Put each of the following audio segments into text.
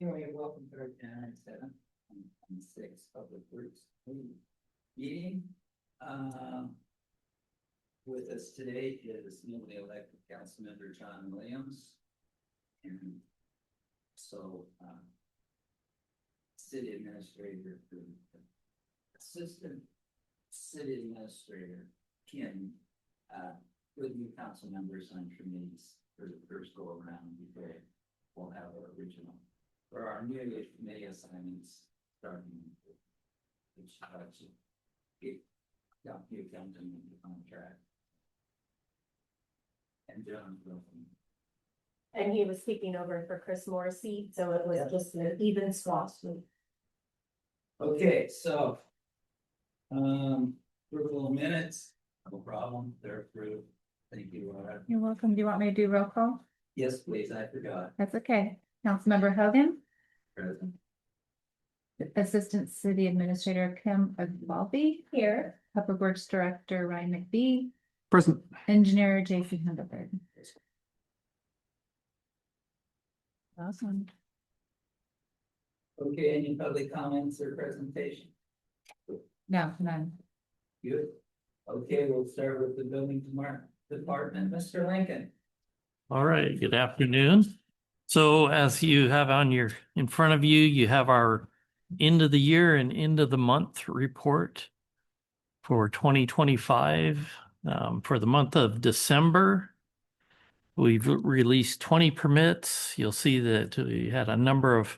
Anyway, welcome to our January 7th and 6th Public Works meeting. With us today is newly elected Councilmember John Williams. And so, City Administrator, Assistant City Administrator Kim, with new council members on committees for the first go around before we'll have our original. For our new committee assignments, starting which you come to the contract. And John welcome. And he was speaking over for Chris Morrissey, so it was just an even swap. Okay, so approval of minutes, no problem, they're approved. Thank you, Laura. You're welcome. Do you want me to do roll call? Yes, please, I forgot. That's okay. Councilmember Hogan, Present. Assistant City Administrator Kim Agbalvi here, Public Works Director Ryan McBee, Present. Engineer Jason Hungerford. Awesome. Okay, any public comments or presentation? No, none. Good. Okay, we'll start with the building department, Mr. Lincoln. All right, good afternoon. So as you have in front of you, you have our end of the year and end of the month report for 2025. For the month of December, we've released 20 permits. You'll see that we had a number of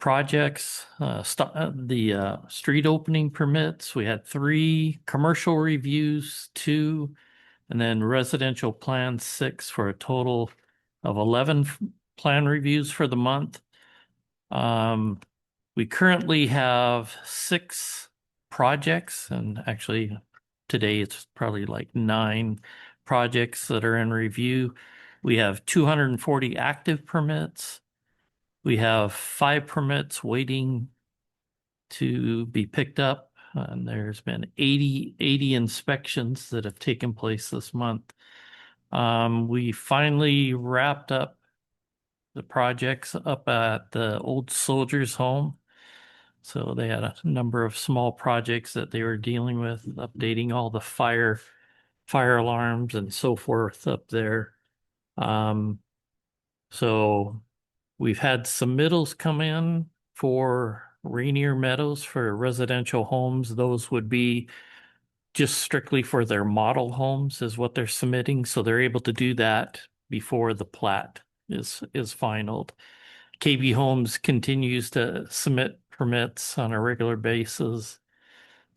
projects, the street opening permits. We had 3 commercial reviews, 2, and then residential plan 6 for a total of 11 plan reviews for the month. We currently have 6 projects, and actually today it's probably like 9 projects that are in review. We have 240 active permits. We have 5 permits waiting to be picked up, and there's been 80 inspections that have taken place this month. We finally wrapped up the projects up at the old soldiers home. So they had a number of small projects that they were dealing with, updating all the fire alarms and so forth up there. So we've had submittals come in for Rainier Meadows for residential homes. Those would be just strictly for their model homes is what they're submitting. So they're able to do that before the plat is finalized. KB Homes continues to submit permits on a regular basis.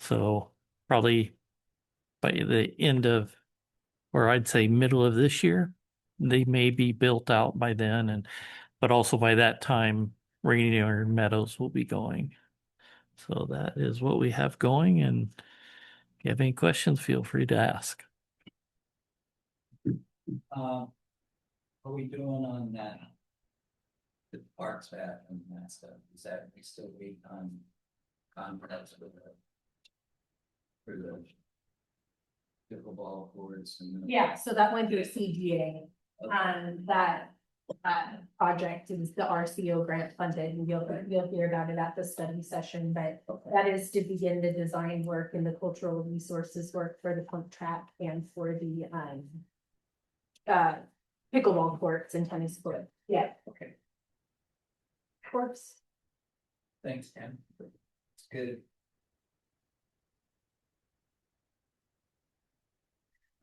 So probably by the end of, or I'd say middle of this year, they may be built out by then. But also by that time, Rainier Meadows will be going. So that is what we have going. And if you have any questions, feel free to ask. What are we doing on that? The parks back and that stuff, is that we still wait on contracts for the pickleball courts and Yeah, so that went through CGA, that project is the RCO grant funded, and you'll hear about it at the study session, but that is to begin the design work and the cultural resources work for the pump track and for the pickleball courts and tennis court. Yeah. Okay, Courts. thanks, Ken. It's good.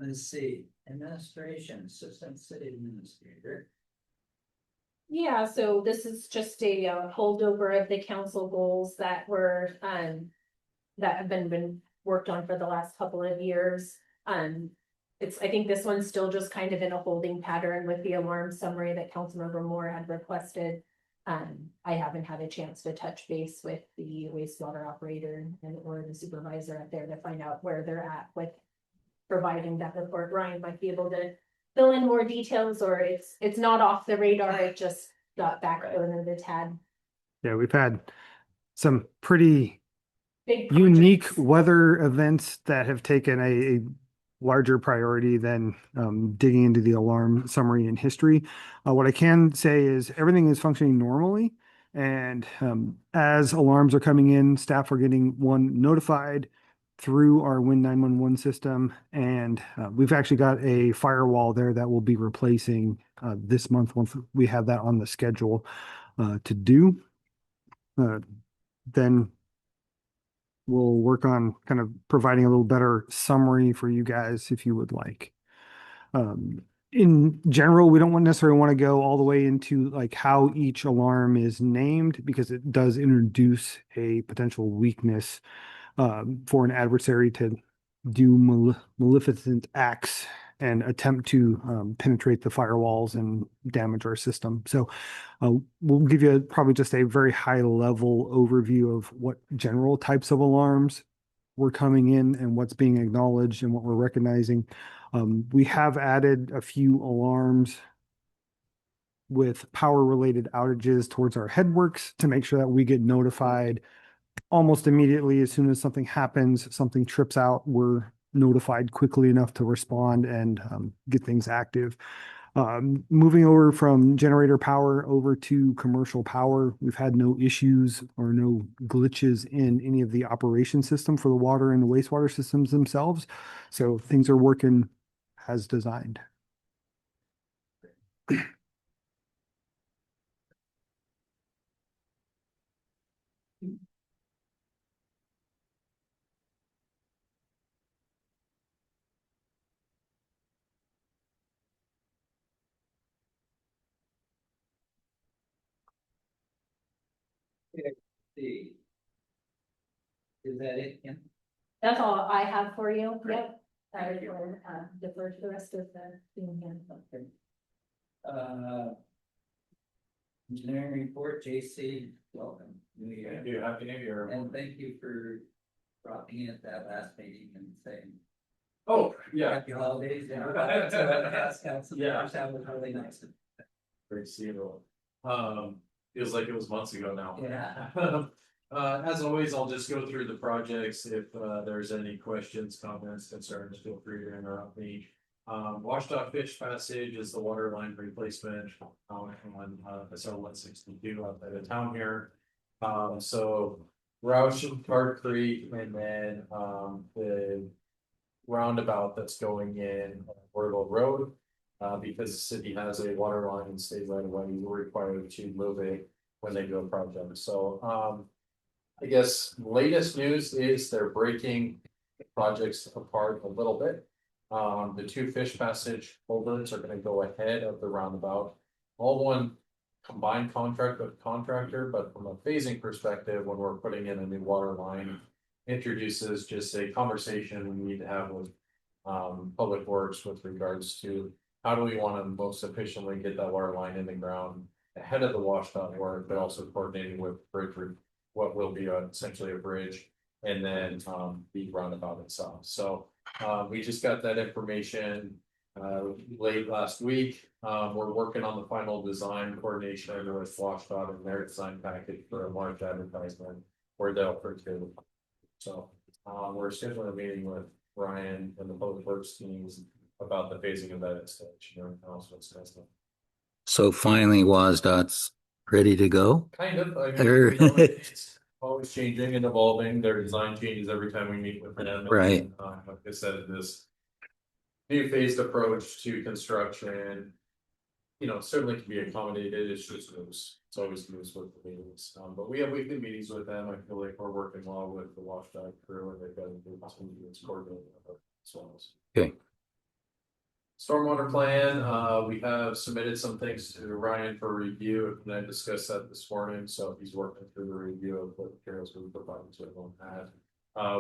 Let's see, administration, assistant city administrator. Yeah, so this is just a holdover of the council goals that were that have been worked on for the last couple of years. I think this one's still just kind of in a holding pattern with the alarm summary that Councilmember Moore had requested. I haven't had a chance to touch base with the wastewater operator or the supervisor out there to find out where they're at with providing that report. Ryan might be able to fill in more details, or it's not off the radar, it just got backburned a tad. Yeah, we've had some pretty Big unique projects. weather events that have taken a larger priority than digging into the alarm summary and history. What I can say is everything is functioning normally. And as alarms are coming in, staff are getting notified through our Win 911 system. And we've actually got a firewall there that we'll be replacing this month once we have that on the schedule to do. Then we'll work on kind of providing a little better summary for you guys if you would like. In general, we don't necessarily want to go all the way into like how each alarm is named because it does introduce a potential weakness for an adversary to do maleficent acts and attempt to penetrate the firewalls and damage our system. So we'll give you probably just a very high level overview of what general types of alarms were coming in and what's being acknowledged and what we're recognizing. We have added a few alarms with power related outages towards our headworks to make sure that we get notified almost immediately. As soon as something happens, something trips out, we're notified quickly enough to respond and get things active. Moving over from generator power over to commercial power, we've had no issues or no glitches in any of the operation system for the water and the wastewater systems themselves. So things are working as designed. See. Is that it, Kim? That's all I have for you. Yep. I will defer to the rest of the team here. Engineering report, JC, welcome. New Year. Thank you, happy new year. And thank you for dropping in at that last meeting and saying. Oh, yeah. Happy holidays. Yeah. Yeah. That was really nice. Great to see you. Feels like it was months ago now. Yeah. As always, I'll just go through the projects. If there's any questions, comments, concerns, feel free to interrupt me. Washtenaw Fish Passage is the water line replacement on SL 162 outside of town here. So Roush and Clark Creek, and then the roundabout that's going in Wordle Road. Because the city has a water line and state right away, we're required to move it when they do a project. So I guess latest news is they're breaking projects apart a little bit. The two Fish Passage culverts are gonna go ahead of the roundabout. All one combined contract with contractor, but from a phasing perspective, when we're putting in a new water line, introduces just a conversation we need to have with Public Works with regards to how do we want to most efficiently get that water line in the ground ahead of the washout work, but also coordinating with bridge, what will be essentially a bridge, and then the roundabout itself. So we just got that information late last week. We're working on the final design coordination with WashDOT and their design package for a large advertisement where they'll pursue. So we're scheduling a meeting with Ryan and the Public Works teams about the phasing of that installation and also what's next. So finally, WasDOT's ready to go? Kind of, I mean, you know, it's always changing and evolving. Their design changes every time we meet with them. Right. And, like I said, this new phased approach to construction, you know, certainly can be accommodated. It's just moves. It's always moves with the meetings. But we have weekly meetings with them. I feel like we're working well with the WashDOT crew, and they've got a good team that's coordinating as well. Okay. Stormwater plan, we have submitted some things to Ryan for review, and I discussed that this morning, so he's working through the review of what materials we provided to him on that.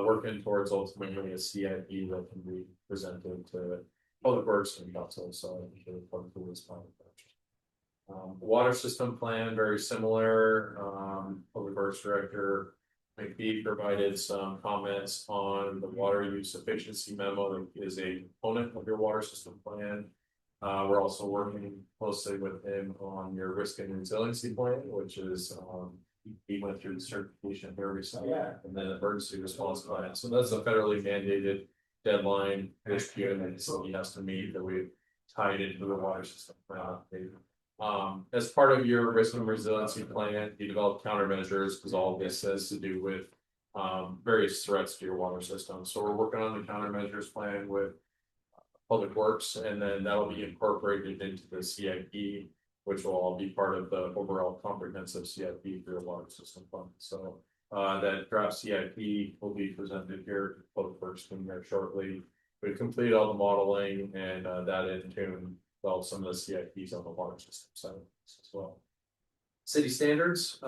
Working towards ultimately a CIP that can be presented to Public Works and Council, so I think it'll come through this plan. Water system plan, very similar, Public Works Director McBee provided some comments on the water use efficiency memo that is a component of your water system plan. We're also working closely with him on your risk and resiliency plan, which is he went through the certification here recently, and then emergency response plan. So that's a federally mandated deadline this June and so he has to meet that we tied into the water system. As part of your risk and resiliency plan, you develop countermeasures because all of this has to do with various threats to your water system. So we're working on the countermeasures plan with Public Works, and then that'll be incorporated into the CIP, which will all be part of the overall comprehensive CIP for the water system fund. So that draft CIP will be presented here to Public Works coming here shortly. We've completed all the modeling and that in tune well some of the CIPs on the water system side as well. City standards.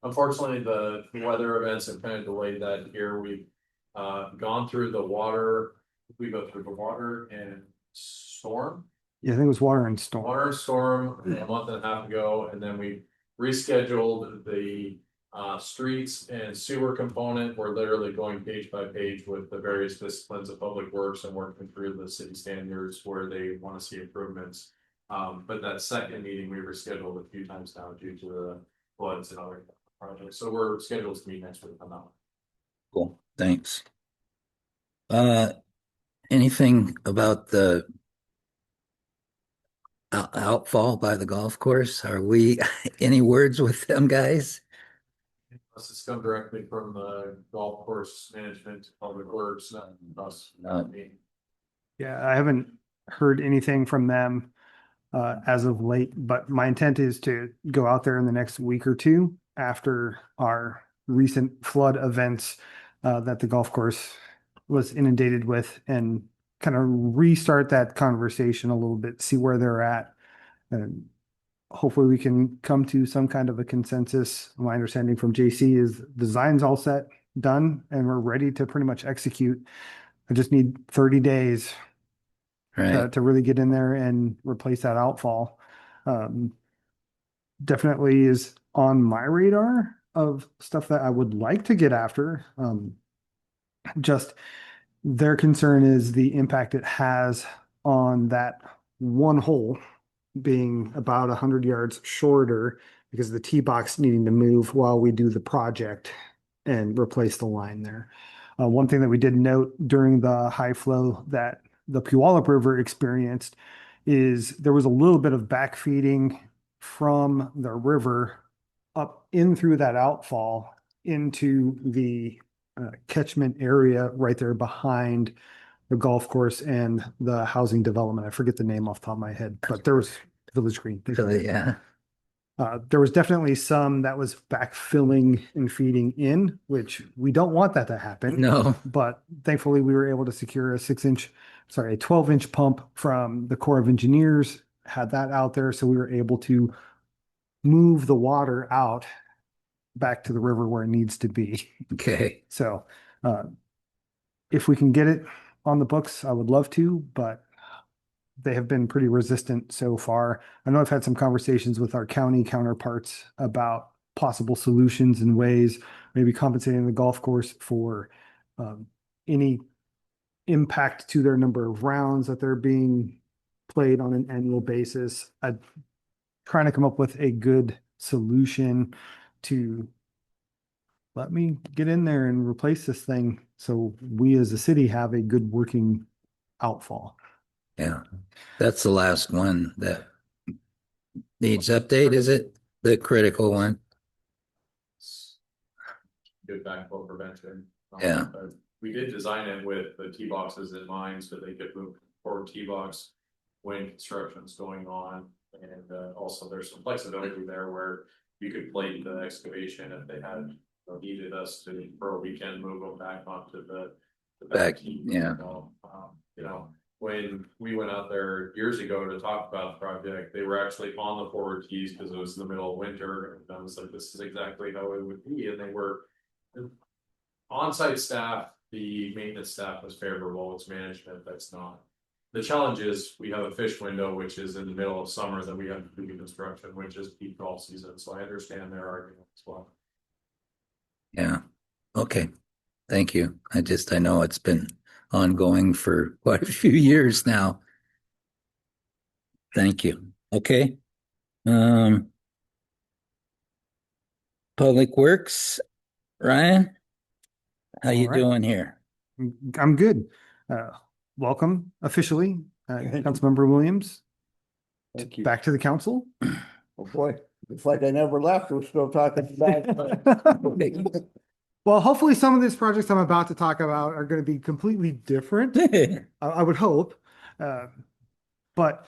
Unfortunately, the weather events have kind of delayed that here. We've gone through the water. We go through the water and storm. Yeah, I think it was water and storm. Water and storm a month and a half ago, and then we rescheduled the streets and sewer component. We're literally going page by page with the various disciplines of Public Works and working through the city standards where they want to see improvements. But that second meeting we rescheduled a few times now due to the floods and other projects. So we're scheduled to meet next week on that one. Cool, thanks. Anything about the outfall by the golf course? Are we any words with them guys? Unless it's come directly from the golf course management, Public Works, not us. No. Yeah, I haven't heard anything from them as of late, but my intent is to go out there in the next week or two after our recent flood events that the golf course was inundated with and kind of restart that conversation a little bit, see where they're at. And hopefully we can come to some kind of a consensus. My understanding from JC is design's all set, done, and we're ready to pretty much execute. I just need 30 days Right. to really get in there and replace that outfall. Definitely is on my radar of stuff that I would like to get after. Just their concern is the impact it has on that one hole being about 100 yards shorter because of the tee box needing to move while we do the project and replace the line there. One thing that we did note during the high flow that the Puyallup River experienced is there was a little bit of backfeeding from the river up in through that outfall into the catchment area right there behind the golf course and the housing development. I forget the name off the top of my head, but there was Village Green. So, yeah. There was definitely some that was backfilling and feeding in, which we don't want that to happen. No. But thankfully we were able to secure a 12-inch pump from the Corps of Engineers, had that out there. So we were able to move the water out back to the river where it needs to be. Okay. So if we can get it on the books, I would love to, but they have been pretty resistant so far. I know I've had some conversations with our county counterparts about possible solutions and ways, maybe compensating the golf course for any impact to their number of rounds that they're being played on an annual basis. I'm trying to come up with a good solution to let me get in there and replace this thing so we as a city have a good working outfall. Yeah. That's the last one that needs update, is it? The critical one? Good backflow prevention. Yeah. We did design it with the tee boxes in mind so they could move forward tee box when construction's going on. And also there's some flexibility there where you could plate the excavation if they had needed us to for a weekend move them back onto the Back, tee. yeah. So, when we went out there years ago to talk about the project, they were actually on the forward tees because it was the middle of winter. And I was like, this is exactly how it would be. And they were on-site staff, the maintenance staff was favorable, it's management that's not. The challenge is we have a fish window, which is in the middle of summer that we have to do construction, which is peak golf season. So I understand their argument as well. Yeah. Okay. Thank you. I know it's been ongoing for quite a few years now. Thank you. Okay. Public Works, Ryan, how you All right. doing here? I'm good. welcome officially, Councilmember Williams, Thank you. back to the council. Oh, boy, it's like I never left. We're still talking about. Well, hopefully some of these projects I'm about to talk about are going to be completely different. I would hope. But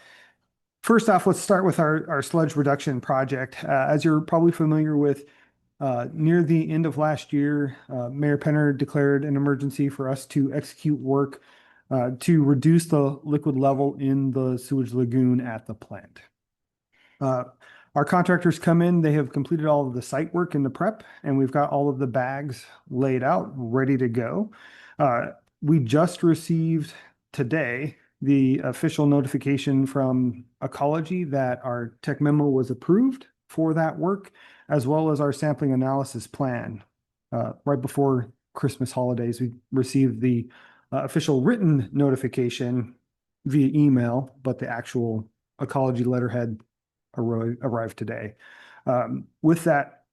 first off, let's start with our sludge reduction project. As you're probably familiar with, near the end of last year, Mayor Penner declared an emergency for us to execute work to reduce the liquid level in the sewage lagoon at the plant. Our contractors come in, they have completed all of the site work and the prep, and we've got all of the bags laid out, ready to go. We just received today the official notification from Ecology that our tech memo was approved for that work, as well as our sampling analysis plan. Right before Christmas holidays, we received the official written notification via email, but the actual Ecology letterhead arrived today. With that,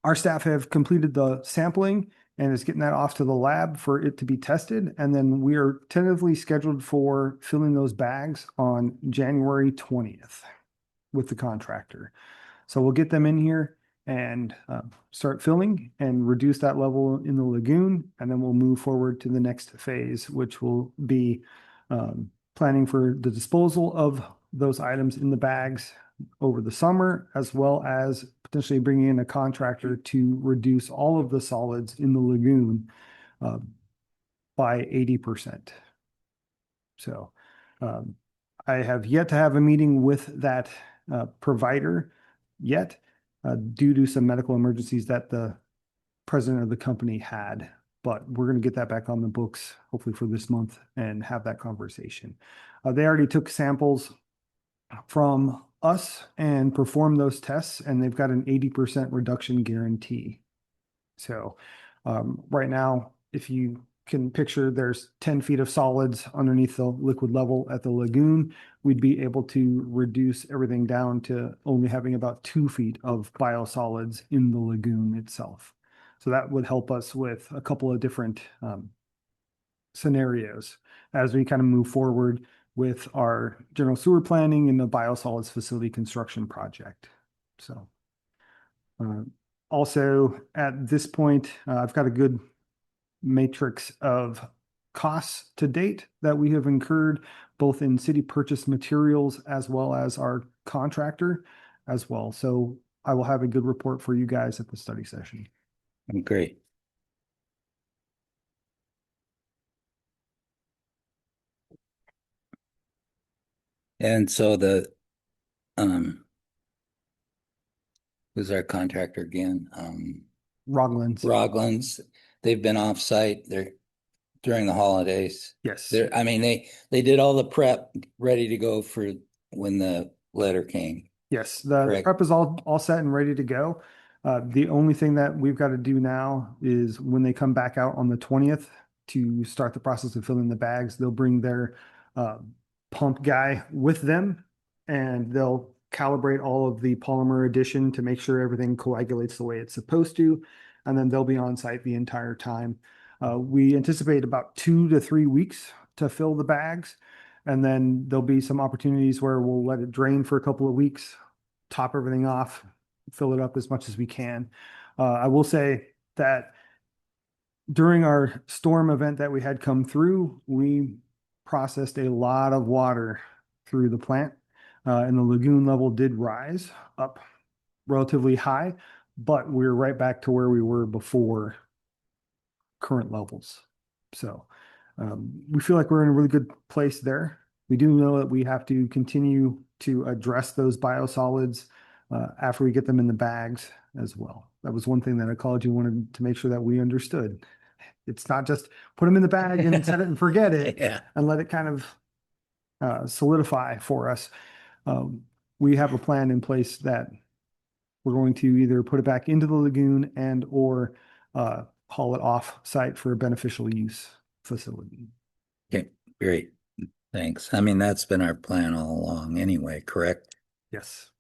our staff have completed the sampling and is getting that off to the lab for it to be tested. And then we are tentatively scheduled for filling those bags on January 20th with the contractor. So we'll get them in here and start filling and reduce that level in the lagoon. And then we'll move forward to the next phase, which will be planning for the disposal of those items in the bags over the summer, as well as potentially bringing in a contractor to reduce all of the solids in the lagoon by 80%. So I have yet to have a meeting with that provider yet due to some medical emergencies that the president of the company had. But we're going to get that back on the books, hopefully for this month, and have that conversation. They already took samples from us and performed those tests, and they've got an 80% reduction guarantee. So right now, if you can picture, there's 10 feet of solids underneath the liquid level at the lagoon. We'd be able to reduce everything down to only having about 2 feet of biosolids in the lagoon itself. So that would help us with a couple of different scenarios as we kind of move forward with our general sewer planning and the biosolids facility construction project. So also at this point, I've got a good matrix of costs to date that we have incurred, both in city purchase materials as well as our contractor as well. So I will have a good report for you guys at the study session. Great. And so who's our contractor again? Roglan's. They've been off-site. They're during the holidays. Yes. They did all the prep ready to go for when the letter came. Yes, the Correct. prep is all set and ready to go. The only thing that we've got to do now is when they come back out on the 20th to start the process of filling the bags, they'll bring their pump guy with them, and they'll calibrate all of the polymer addition to make sure everything coagulates the way it's supposed to. And then they'll be on site the entire time. We anticipate about 2 to 3 weeks to fill the bags. And then there'll be some opportunities where we'll let it drain for a couple of weeks, top everything off, fill it up as much as we can. I will say that during our storm event that we had come through, we processed a lot of water through the plant, and the lagoon level did rise up relatively high, but we're right back to where we were before current levels. So we feel like we're in a really good place there. We do know that we have to continue to address those biosolids after we get them in the bags as well. That was one thing that Ecology wanted to make sure that we understood. It's not just put them in the bag and set it and forget it and let it kind of solidify for us. We have a plan in place that we're going to either put it back into the lagoon and or haul it off site for a beneficial use facility. Okay, great. Thanks. I mean, that's been our plan all along anyway, correct? Yes.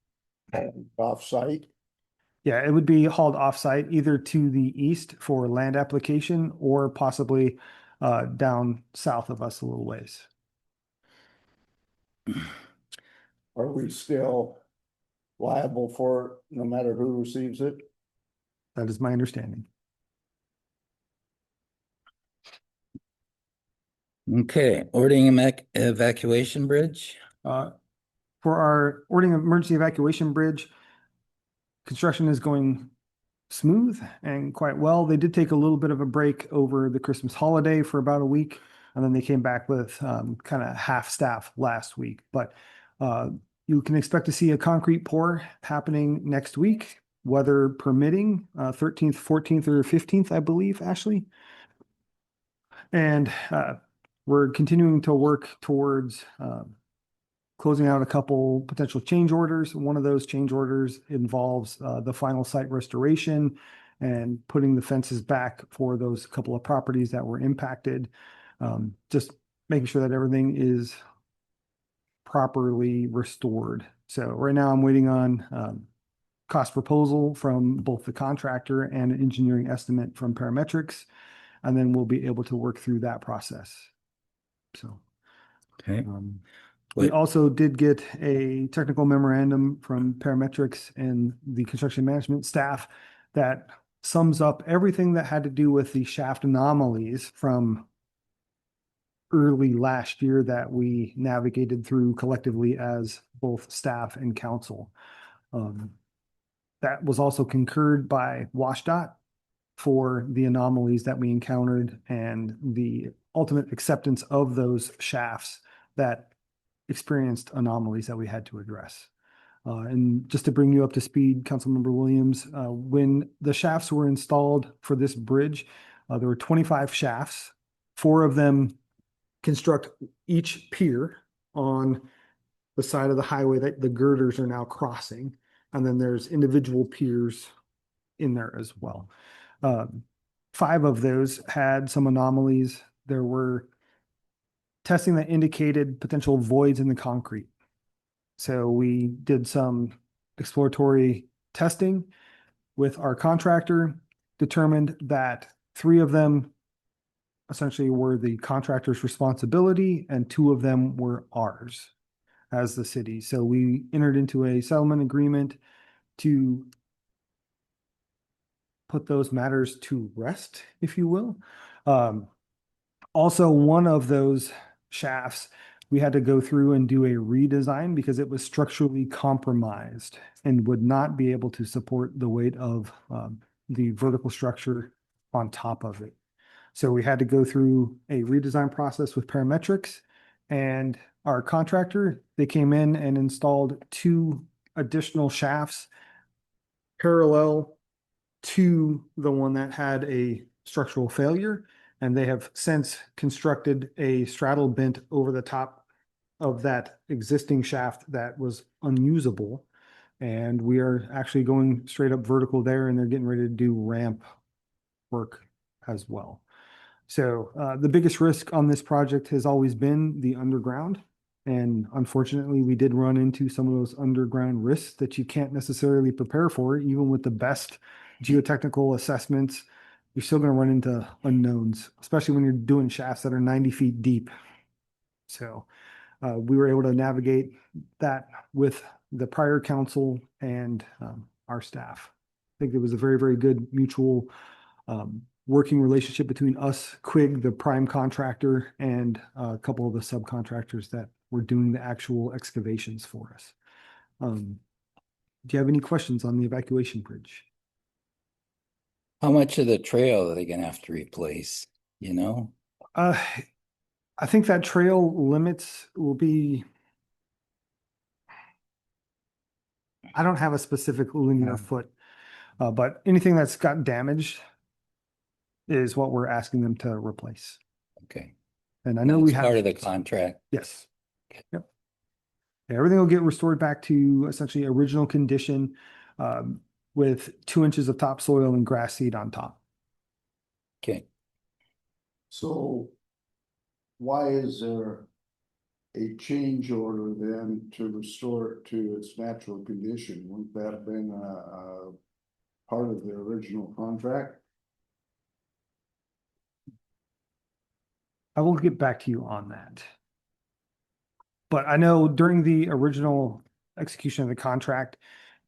Off-site. Yeah, it would be hauled off-site either to the east for land application or possibly down south of us a little ways. Are we still liable for it, no matter who receives it? That is my understanding. Okay, ordering evacuation bridge. For our Ording Emergency Evacuation Bridge, construction is going smooth and quite well. They did take a little bit of a break over the Christmas holiday for about a week, and then they came back with kind of half staff last week. But you can expect to see a concrete pour happening next week, weather permitting, 13th, 14th, or 15th, I believe, Ashley. And we're continuing to work towards closing out a couple potential change orders. One of those change orders involves the final site restoration and putting the fences back for those couple of properties that were impacted. Just making sure that everything is properly restored. So right now I'm waiting on cost proposal from both the contractor and an engineering estimate from Parametrics, and then we'll be able to work through that process. So. Okay. We also did get a technical memorandum from Parametrics and the construction management staff that sums up everything that had to do with the shaft anomalies from early last year that we navigated through collectively as both staff and council. That was also concurred by WashDOT for the anomalies that we encountered and the ultimate acceptance of those shafts that experienced anomalies that we had to address. And just to bring you up to speed, Councilmember Williams, when the shafts were installed for this bridge, there were 25 shafts. 4 of them construct each pier on the side of the highway that the girders are now crossing. And then there's individual piers in there as well. 5 of those had some anomalies. There were testing that indicated potential voids in the concrete. So we did some exploratory testing with our contractor, determined that 3 of them essentially were the contractor's responsibility and 2 of them were ours as the city. So we entered into a settlement agreement to put those matters to rest, if you will. Also, one of those shafts, we had to go through and do a redesign because it was structurally compromised and would not be able to support the weight of the vertical structure on top of it. So we had to go through a redesign process with Parametrics and our contractor. They came in and installed 2 additional shafts parallel to the one that had a structural failure. And they have since constructed a straddle bent over the top of that existing shaft that was unusable. And we are actually going straight up vertical there, and they're getting ready to do ramp work as well. So the biggest risk on this project has always been the underground. And unfortunately, we did run into some of those underground risks that you can't necessarily prepare for, even with the best geotechnical assessments. You're still going to run into unknowns, especially when you're doing shafts that are 90 feet deep. So we were able to navigate that with the prior council and our staff. I think it was a very, very good mutual working relationship between us, Quig, the prime contractor, and a couple of the subcontractors that were doing the actual excavations for us. Do you have any questions on the evacuation bridge? How much of the trail are they gonna have to replace, you know? I think that trail limits will be, I don't have a specific linear foot, but anything that's got damaged is what we're asking them to replace. Okay. And I know we That's have. part of the contract. Yes. Yep. Everything will get restored back to essentially original condition, with 2 inches of topsoil and grass seed on top. Okay. So why is there a change order then to restore it to its natural condition? Wouldn't that have been a part of the original contract? I will get back to you on that. But I know during the original execution of the contract,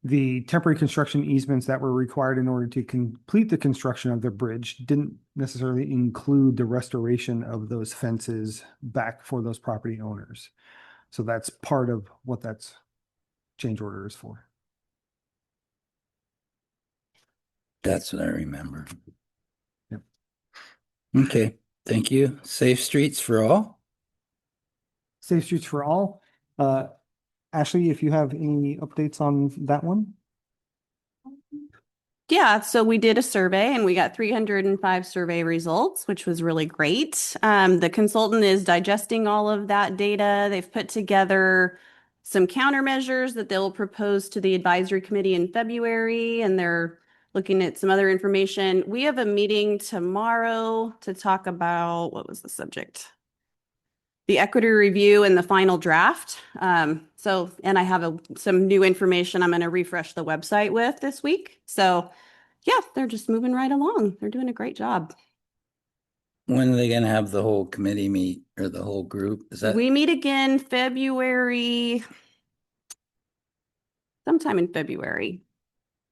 the temporary construction easements that were required in order to complete the construction of the bridge didn't necessarily include the restoration of those fences back for those property owners. So that's part of what that's change order is for. That's what I remember. Yep. Okay, thank you. Safe streets for all? Safe Streets for All. Ashley, if you have any updates on that one? Yeah, so we did a survey and we got 305 survey results, which was really great. The consultant is digesting all of that data. They've put together some countermeasures that they'll propose to the advisory committee in February, and they're looking at some other information. We have a meeting tomorrow to talk about, what was the subject? The equity review and the final draft. And I have some new information I'm going to refresh the website with this week. So yeah, they're just moving right along. They're doing a great job. When are they gonna have the whole committee meet or the whole group? Is that? We meet again sometime in February.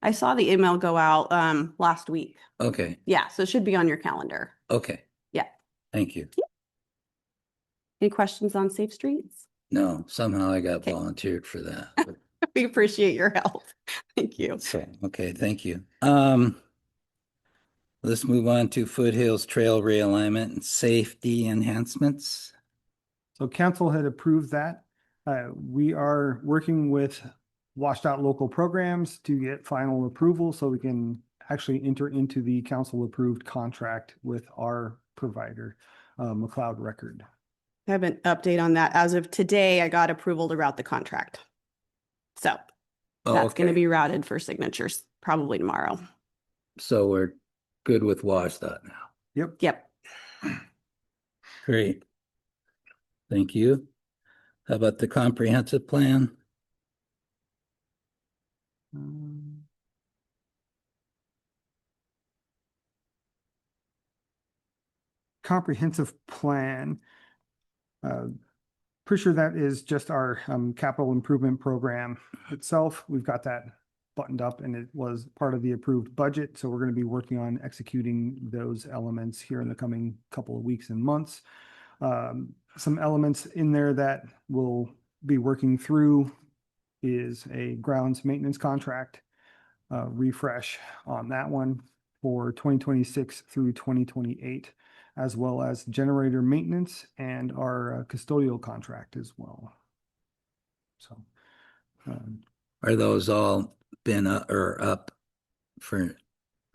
I saw the email go out last week. Okay, Yeah, so it should be on your calendar. okay. Yeah. Thank you. Any questions on Safe Streets? No, somehow I got Okay. volunteered for that. We appreciate your help. Thank you. So, okay, thank you. Let's move on to Foothills Trail realignment and safety enhancements. So council had approved that. We are working with WashDOT local programs to get final approval so we can actually enter into the council approved contract with our provider, McLeod Record. I have an update on that. As of today, I got approval to route the contract. So that's going to be routed for signatures probably tomorrow. So we're good with WashDOT now. Yep. Great. Thank you. How about the comprehensive plan? Comprehensive plan. Pretty sure that is just our capital improvement program itself. We've got that buttoned up and it was part of the approved budget. So we're going to be working on executing those elements here in the coming couple of weeks and months. Some elements in there that we'll be working through is a grounds maintenance contract refresh on that one for 2026 through 2028, as well as generator maintenance and our custodial contract as well. So, Are those all been up for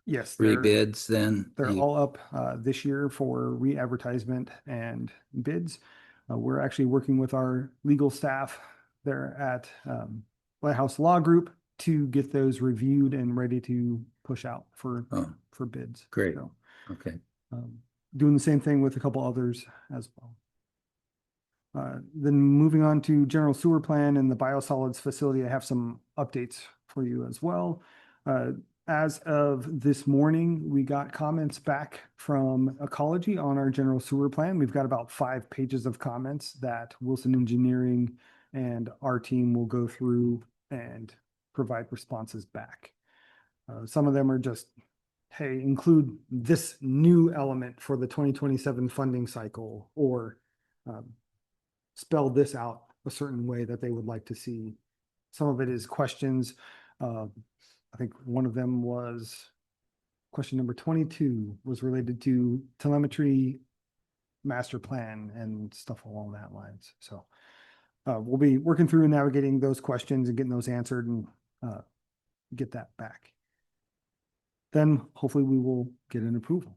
yes, rebids then? they're all up this year for re-advertisement and bids. We're actually working with our legal staff there at Lighthouse Law Group to get those reviewed and ready to push out for bids. Great. So, Okay. doing the same thing with a couple others as well. Then moving on to general sewer plan and the biosolids facility, I have some updates for you as well. As of this morning, we got comments back from Ecology on our general sewer plan. We've got about 5 pages of comments that Wilson Engineering and our team will go through and provide responses back. Some of them are just, hey, include this new element for the 2027 funding cycle, or spell this out a certain way that they would like to see. Some of it is questions. I think one of them was question number 22 was related to telemetry master plan and stuff along that lines. So we'll be working through and navigating those questions and getting those answered and get that back. Then hopefully we will get an approval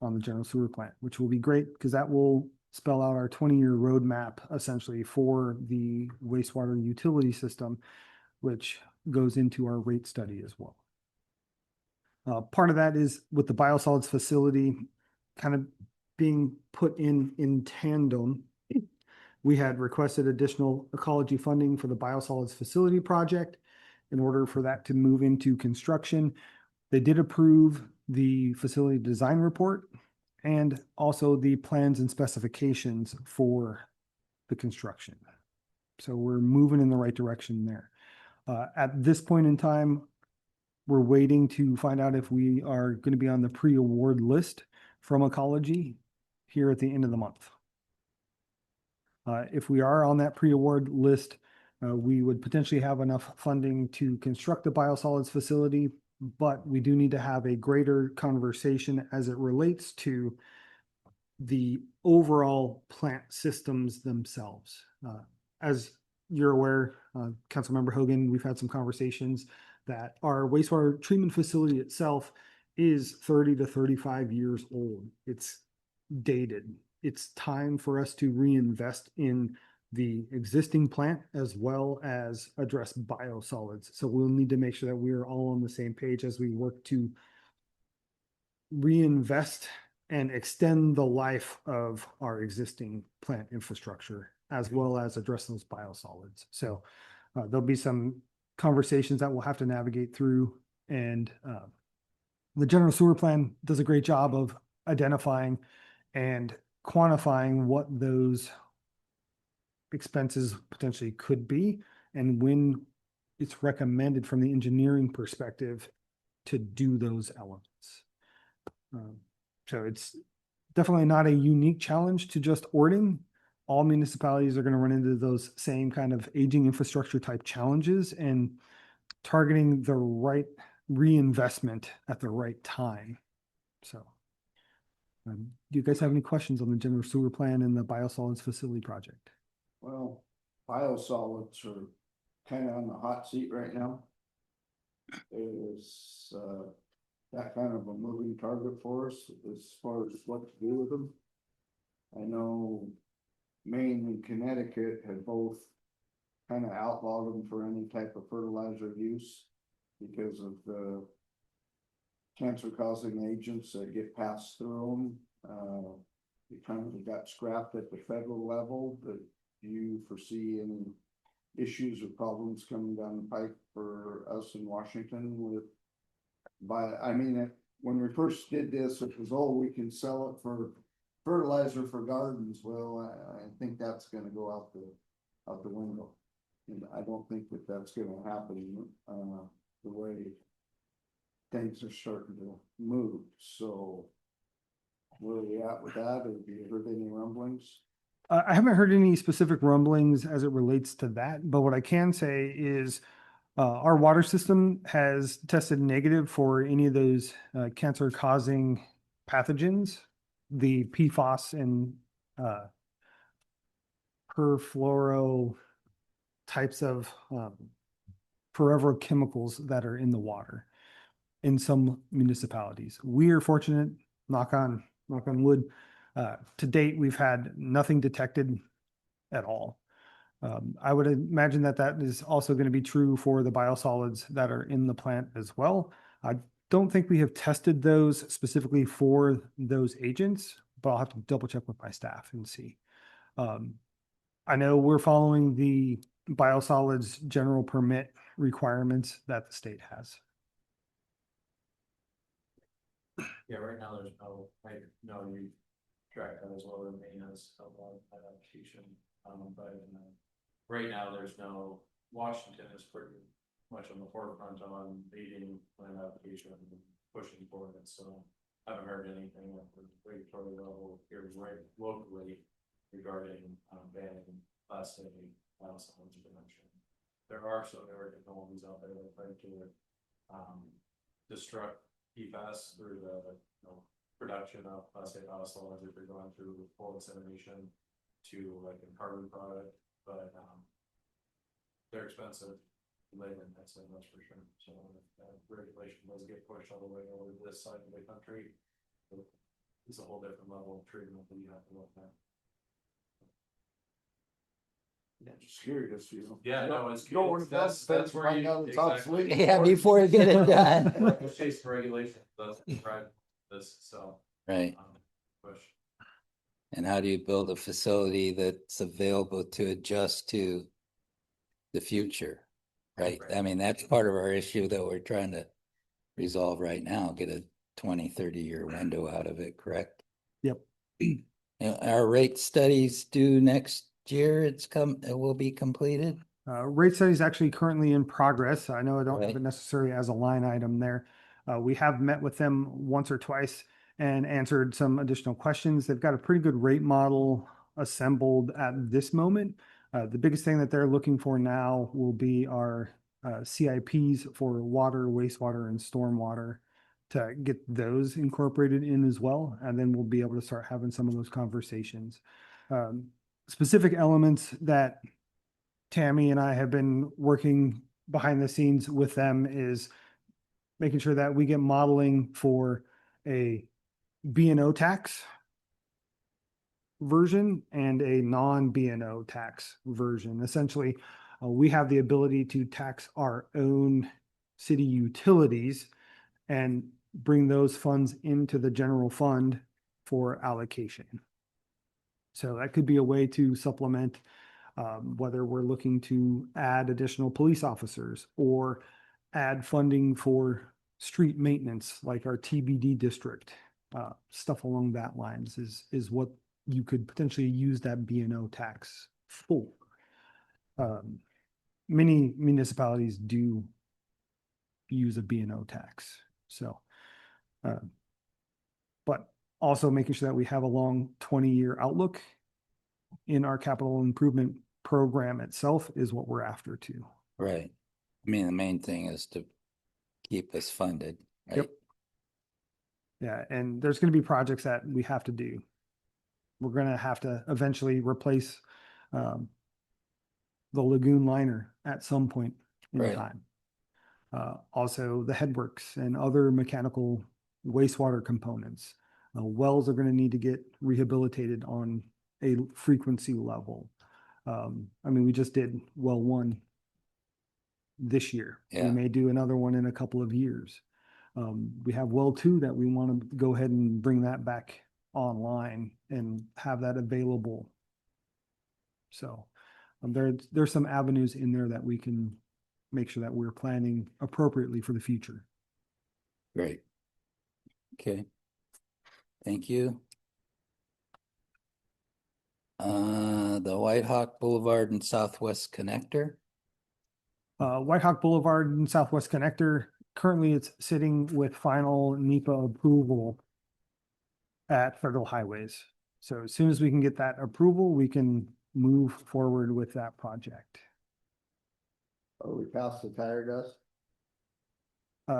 on the general sewer plant, which will be great because that will spell out our 20-year roadmap essentially for the wastewater utility system, which goes into our rate study as well. Part of that is with the biosolids facility kind of being put in tandem. We had requested additional ecology funding for the biosolids facility project in order for that to move into construction. They did approve the facility design report, and also the plans and specifications for the construction. So we're moving in the right direction there. At this point in time, we're waiting to find out if we are going to be on the pre-award list from Ecology here at the end of the month. If we are on that pre-award list, we would potentially have enough funding to construct the biosolids facility, but we do need to have a greater conversation as it relates to the overall plant systems themselves. As you're aware, Councilmember Hogan, we've had some conversations that our wastewater treatment facility itself is 30 to 35 years old. It's dated. It's time for us to reinvest in the existing plant as well as address biosolids. So we'll need to make sure that we are all on the same page as we work to reinvest and extend the life of our existing plant infrastructure, as well as address those biosolids. So there'll be some conversations that we'll have to navigate through, and the general sewer plan does a great job of identifying and quantifying what those expenses potentially could be and when it's recommended from the engineering perspective to do those elements. So it's definitely not a unique challenge to just Orting. All municipalities are going to run into those same kind of aging infrastructure type challenges, and targeting the right reinvestment at the right time. So do you guys have any questions on the general sewer plan and the biosolids facility project? Well, biosolids are kind of on the hot seat right now. Is that kind of a moving target for us as far as what to do with them? I know Maine and Connecticut have both kind of outlawed them for any type of fertilizer use because of the cancer-causing agents that get passed through them. It kind of got scrapped at the federal level, but do you foresee any issues or problems coming down the pipe for us in Washington with, when we first did this, it was, oh, we can sell it for fertilizer for gardens. Well, I think that's gonna go out the window. And I don't think that that's gonna happen, the way things are starting to move. So where are we at with that? Have you heard any rumblings? I haven't heard any specific rumblings as it relates to that, but what I can say is our water system has tested negative for any of those cancer-causing pathogens, the PFAS and perfluoro types of forever chemicals that are in the water in some municipalities. We are fortunate, knock on wood, to date, we've had nothing detected at all. I would imagine that that is also going to be true for the biosolids that are in the plant as well. I don't think we have tested those specifically for those agents, but I'll have to double check with my staff and see. I know we're following the biosolids general permit requirements that the state has. Yeah, right now there's no, I know you track that as well, Maine has a lot of that application, but right now there's no, Washington is pretty much on the forefront on meeting plan application and pushing for it, so I haven't heard anything at the regulatory level here right locally regarding banning Class A biosolids production. There are some newer technologies out there that try to destruct PFAS through the production of Class A biosolids if you're going through full incineration to like a carbon product, but they're expensive. Labor intensive, that's for sure. So regulation does get pushed all the way over this side of the country. It's a whole different level of treatment that you have to look at. Yeah, just curious, you know. Yeah, no, it's You don't want to that's where find you out it's exactly. obsolete. Yeah, before you get it done. Chase the regulation, that's right. This so Right. push. And how do you build a facility that's available to adjust to the future? Right. Right. I mean, that's part of our issue that we're trying to resolve right now, get a 20, 30-year window out of it, correct? Our rate studies due next year. It will be completed. Rate study is actually currently in progress. I know I don't have Right. it necessarily as a line item there. We have met with them once or twice and answered some additional questions. They've got a pretty good rate model assembled at this moment. The biggest thing that they're looking for now will be our CIPs for water, wastewater, and stormwater to get those incorporated in as well. And then we'll be able to start having some of those conversations. Specific elements that Tammy and I have been working behind the scenes with them is making sure that we get modeling for a B&O tax version and a non-B&O tax version. Essentially, we have the ability to tax our own city utilities and bring those funds into the general fund for allocation. So that could be a way to supplement whether we're looking to add additional police officers or add funding for street maintenance, like our TBD district, stuff along that lines is what you could potentially use that B&O tax for. Many municipalities do use a B&O tax, so. But also making sure that we have a long 20-year outlook in our capital improvement program itself is what we're after too. Right. I mean, the main thing is to keep us funded. Right? Yep. Yeah, and there's going to be projects that we have to do. We're going to have to eventually replace the lagoon liner at some point in Right. time. Also, the headworks and other mechanical wastewater components. Wells are going to need to get rehabilitated on a frequency level. I mean, we just did well 1 this year. Yeah. We may do another one in a couple of years. We have well 2 that we want to go ahead and bring that back online and have that available. So there's some avenues in there that we can make sure that we're planning appropriately for the future. Great. Okay. Thank you. The White Hawk Boulevard and Southwest Connector. White Hawk Boulevard and Southwest Connector, currently it's sitting with final NEPA approval at Federal Highways. So as soon as we can get that approval, we can move forward with that project. Are we past the tire dust?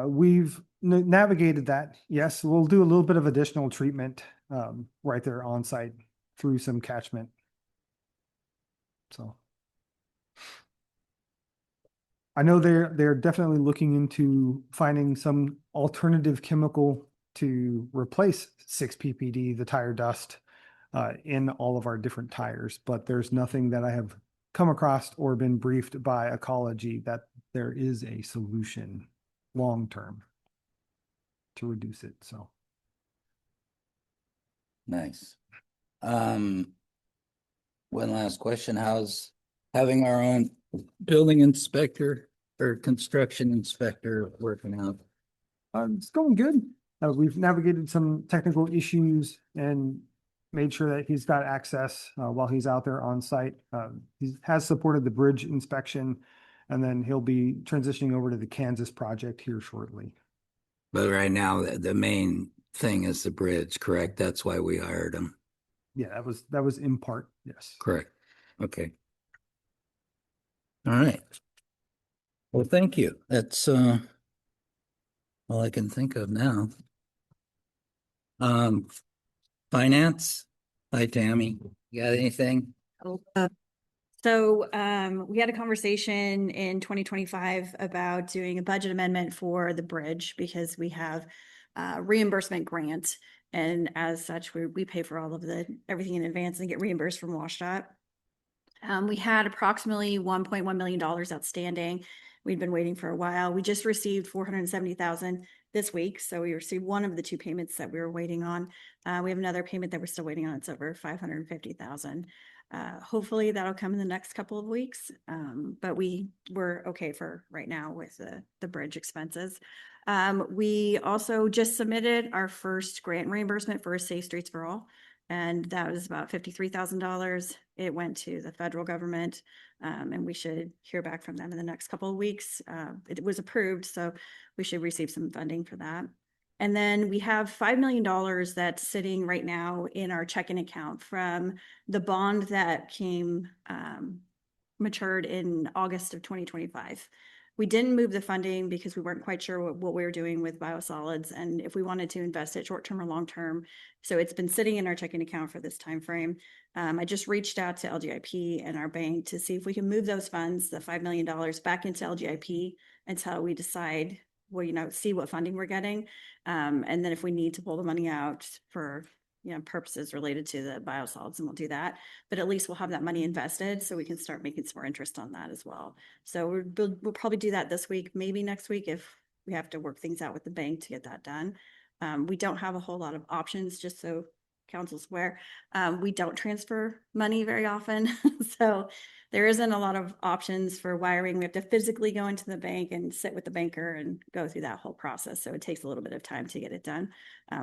We've navigated that. Yes, we'll do a little bit of additional treatment right there on site through some catchment. So I know they're definitely looking into finding some alternative chemical to replace 6-PPD, the tire dust, in all of our different tires, but there's nothing that I have come across or been briefed by Ecology that there is a solution long-term to reduce it, so. Nice. One last question. How's having our own building inspector or construction inspector working out? It's going good. We've navigated some technical issues and made sure that he's got access while he's out there on site. He has supported the bridge inspection, and then he'll be transitioning over to the Kansas project here shortly. But right now, the main thing is the bridge, correct? That's why we hired him. Yeah, that was in part, yes. Correct. Okay. All right. Well, thank you. That's all I can think of now. Finance. Hi, Tammy. You got anything? So we had a conversation in 2025 about doing a budget amendment for the bridge because we have a reimbursement grant. And as such, we pay for all of everything in advance and get reimbursed from WashDOT. We had approximately $1.1 million outstanding. We'd been waiting for a while. We just received $470,000 this week. So we received one of the 2 payments that we were waiting on. We have another payment that we're still waiting on. It's over $550,000. Hopefully that'll come in the next couple of weeks. But we're okay for right now with the bridge expenses. We also just submitted our first grant reimbursement for Safe Streets for All. and that was about $53,000. It went to the federal government, and we should hear back from them in the next couple of weeks. It was approved, so we should receive some funding for that. And then we have $5 million that's sitting right now in our checking account from the bond that came matured in August of 2025. We didn't move the funding because we weren't quite sure what we were doing with biosolids and if we wanted to invest it short-term or long-term. So it's been sitting in our checking account for this time frame. I just reached out to LGIP and our bank to see if we can move those funds, the $5 million, back into LGIP until we decide, well, see what funding we're getting. And then if we need to pull the money out for purposes related to the biosolids, and we'll do that. But at least we'll have that money invested so we can start making some more interest on that as well. So we'll probably do that this week, maybe next week if we have to work things out with the bank to get that done. We don't have a whole lot of options, just so council's aware. We don't transfer money very often. So there isn't a lot of options for wiring. We have to physically go into the bank and sit with the banker and go through that whole process. So it takes a little bit of time to get it done,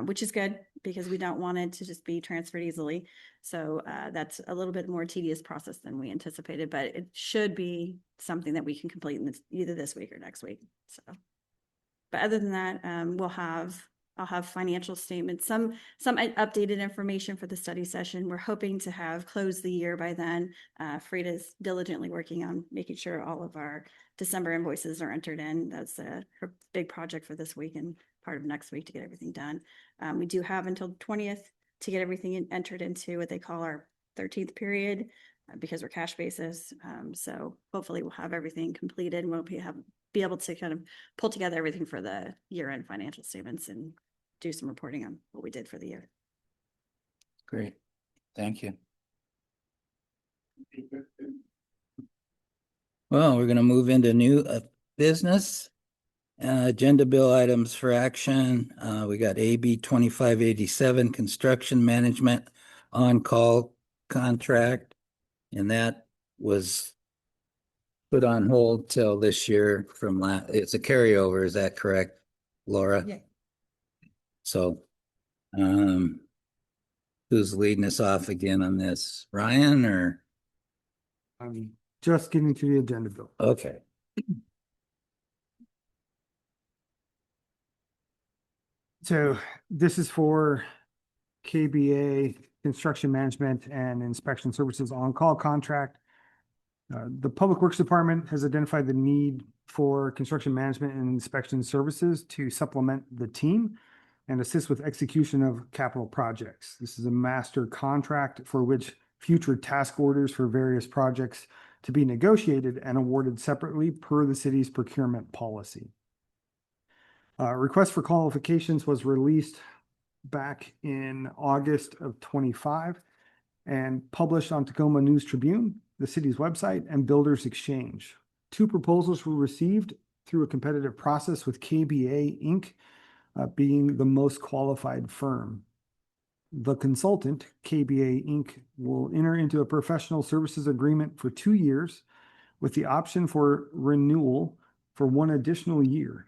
which is good because we don't want it to just be transferred easily. So that's a little bit more tedious process than we anticipated, but it should be something that we can complete in either this week or next week. So, but other than that, I'll have financial statements, some updated information for the study session. We're hoping to have closed the year by then. Frida's diligently working on making sure all of our December invoices are entered in. That's her big project for this week and part of next week to get everything done. We do have until the 20th to get everything entered into what they call our 13th period because we're cash basis. So hopefully we'll have everything completed and we'll be able to kind of pull together everything for the year-end financial statements and do some reporting on what we did for the year. Great. Thank you. Well, we're going to move into new business. Agenda bill items for action. We got AB 2587 construction management on-call contract, and that was put on hold till this year from it's a carryover. Is that correct, Laura? Yeah. So, who's leading us off again on this? Ryan or? I'm just getting to the agenda bill. Okay. So this is for KBA Construction Management and Inspection Services on-call contract. The Public Works Department has identified the need for construction management and inspection services to supplement the team and assist with execution of capital projects. This is a master contract for which future task orders for various projects to be negotiated and awarded separately per the city's procurement policy. Request for qualifications was released back in August of 25 and published on Tacoma News Tribune, the city's website, and Builders Exchange. 2 proposals were received through a competitive process with KBA Inc. Being the most qualified firm. The consultant, KBA Inc., will enter into a professional services agreement for 2 years with the option for renewal for 1 additional year.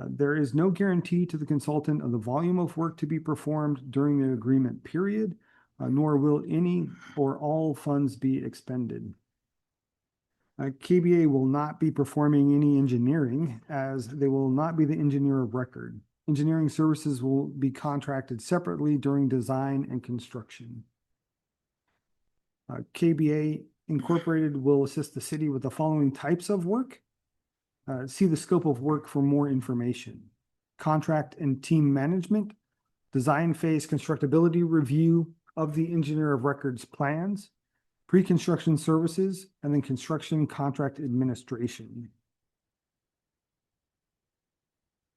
There is no guarantee to the consultant of the volume of work to be performed during the agreement period, nor will any or all funds be expended. KBA will not be performing any engineering as they will not be the engineer of record. Engineering services will be contracted separately during design and construction. KBA Incorporated will assist the city with the following types of work. See the scope of work for more information. Contract and team management, design phase constructability review of the engineer of records plans, pre-construction services, and then construction contract administration.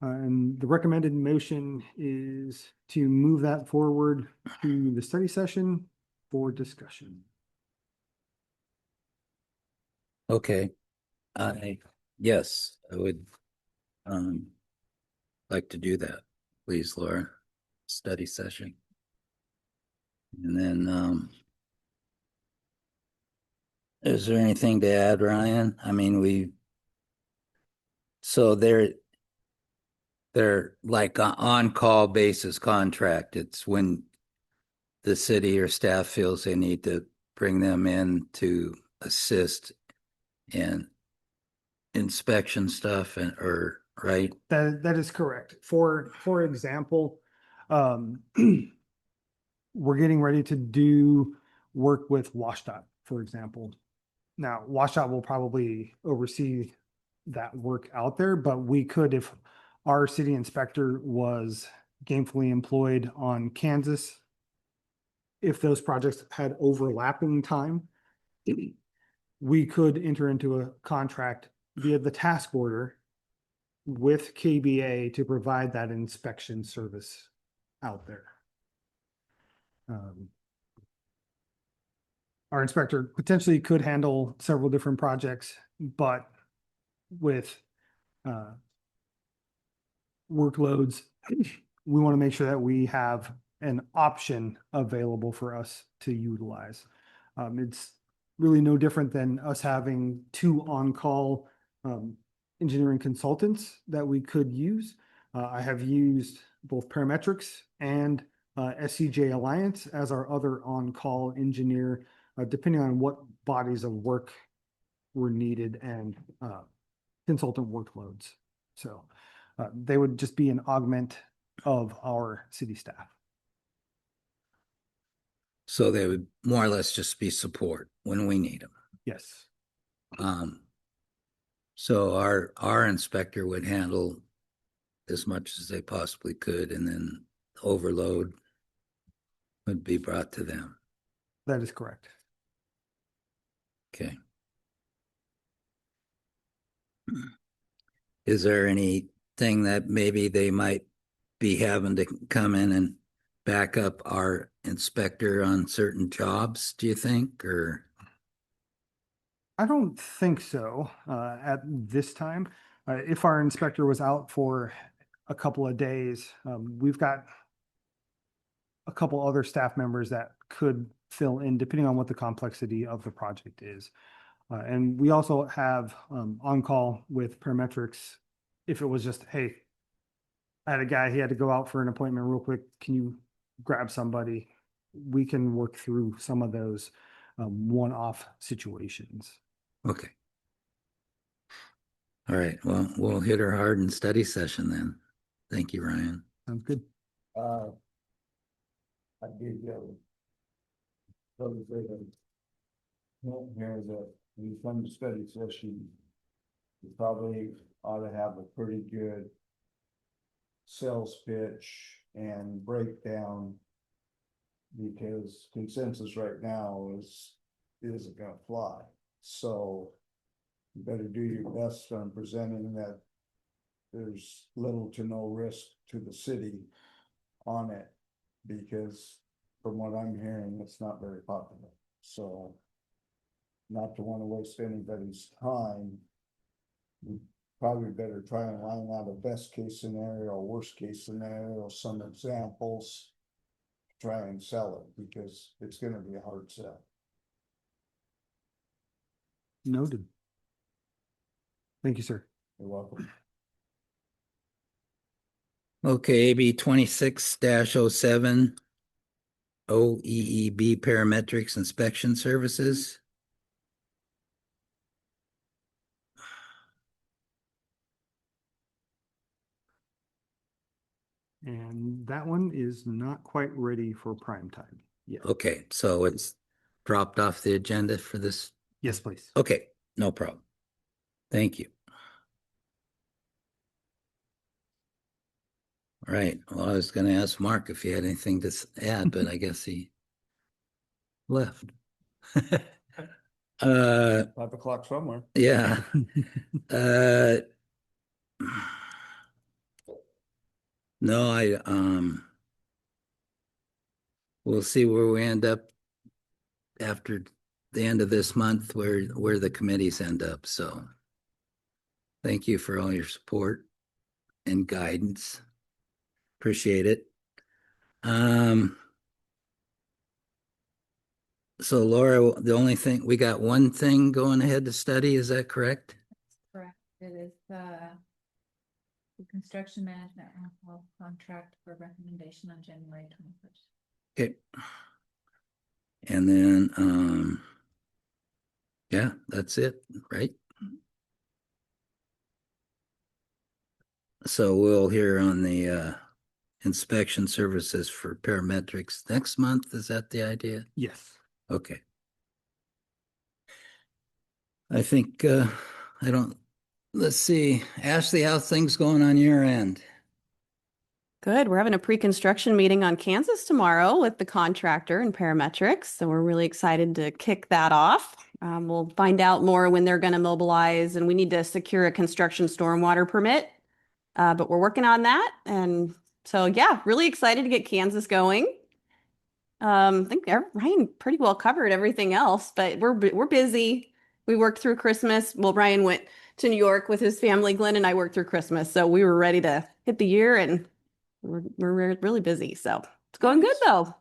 And the recommended motion is to move that forward to the study session for discussion. Okay. Yes, I would like to do that. Please, Laura. Study session. And then is there anything to add, Ryan? I mean, so they're like on-call basis contract. It's when the city or staff feels they need to bring them in to assist in inspection stuff or right? That is correct. For example, we're getting ready to do work with WashDOT, for example. Now, WashDOT will probably oversee that work out there, but we could, if our city inspector was gainfully employed on Kansas, if those projects had overlapping time, we could enter into a contract via the task order with KBA to provide that inspection service out there. Our inspector potentially could handle several different projects, but with workloads, we want to make sure that we have an option available for us to utilize. It's really no different than us having two on-call engineering consultants that we could use. I have used both Parametrics and SCJ Alliance as our other on-call engineer, depending on what bodies of work were needed and consultant workloads. So they would just be an augment of our city staff. So they would more or less just be support when we need them. Yes. So our inspector would handle as much as they possibly could, and then overload would be brought to them. That is correct. Okay. Is there anything that maybe they might be having to come in and back up our inspector on certain jobs, do you think, or? I don't think so at this time. If our inspector was out for a couple of days, we've got a couple other staff members that could fill in depending on what the complexity of the project is. And we also have on-call with Parametrics. If it was just, hey, I had a guy, he had to go out for an appointment real quick. Can you grab somebody? We can work through some of those one-off situations. Okay. All right. Well, we'll hit her hard in study session then. Thank you, Ryan. Sounds good. I gave you here that we fund the study session. You probably ought to have a pretty good sales pitch and breakdown, because consensus right now isn't gonna fly. So you better do your best on presenting that there's little to no risk to the city on it, because from what I'm hearing, it's not very popular. So not to want to waste anybody's time, we probably better try and line out a best case scenario, worst case scenario, some examples, try and sell it, because it's going to be a hard sell. Noted. Thank you, sir. You're welcome. Okay, AB 26-07, OEEB Parametrics Inspection Services. And that one is not quite ready for prime time yet. Okay, so it's dropped off the agenda for this. Yes, please. Okay, no problem. Thank you. All right. Well, I was going to ask Mark if he had anything to add, but I guess he left. 5 o'clock somewhere. Yeah. No, we'll see where we end up after the end of this month, where the committees end up. So thank you for all your support and guidance. Appreciate it. So Laura, the only thing, we got one thing going ahead to study, is that correct? That's correct. It is the construction management contract for recommendation on January 21st. Okay. And then, yeah, that's it, right? So we'll hear on the inspection services for parametrics next month. Is that the idea? Yes. Okay. I think, let's see, Ashley, how's things going on your end? Good. We're having a pre-construction meeting on Kansas tomorrow with the contractor and parametrics. So we're really excited to kick that off. We'll find out more when they're going to mobilize, and we need to secure a construction stormwater permit. But we're working on that. And so, yeah, really excited to get Kansas going. I think Ryan pretty well covered everything else, but we're busy. We worked through Christmas. Well, Ryan went to New York with his family. Glenn and I worked through Christmas. So we were ready to hit the year, and we're really busy. So it's going good though.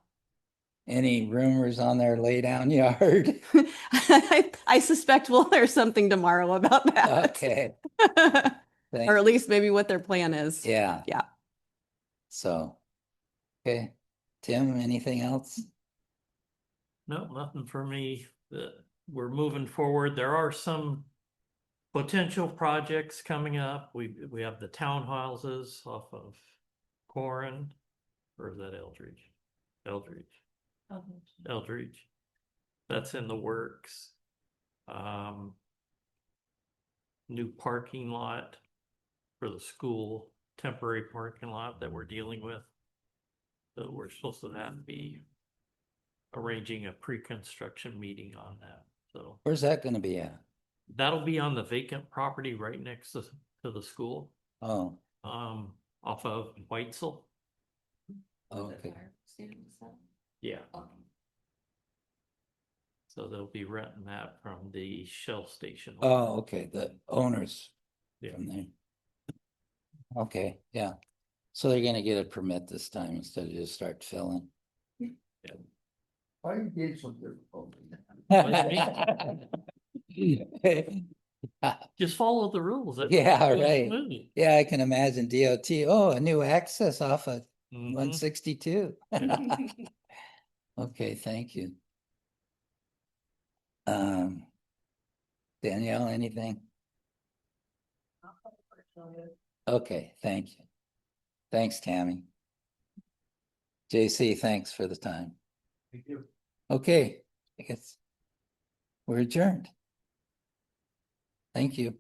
Any rumors on their lay down yard? I suspect we'll hear something tomorrow about that. Okay. Or at least maybe what their plan is. Yeah. Yeah. So, okay. Tim, anything else? No, nothing for me. We're moving forward. There are some potential projects coming up. We have the townhouses off of Corin, or is that Eldridge? Eldridge. That's in the works. New parking lot for the school, temporary parking lot that we're dealing with. So we're supposed to be arranging a pre-construction meeting on that. So Where's that gonna be at? that'll be on the vacant property right next to the school, Oh, off of Whitesell. okay. Yeah. So they'll be renting that from the Shell station. Oh, okay, the owners Yeah. from there. Okay, yeah. So they're gonna get a permit this time instead of just start filling. Why you being so difficult? Just follow the rules. Yeah, It's right. smooth. Yeah, I can imagine DOT, oh, a new access off of Mhm. 162. Okay, thank you. Danielle, anything? Okay, thank you. Thanks, Tammy. JC, thanks for the time. Thank you. Okay, I guess we're adjourned. Thank you.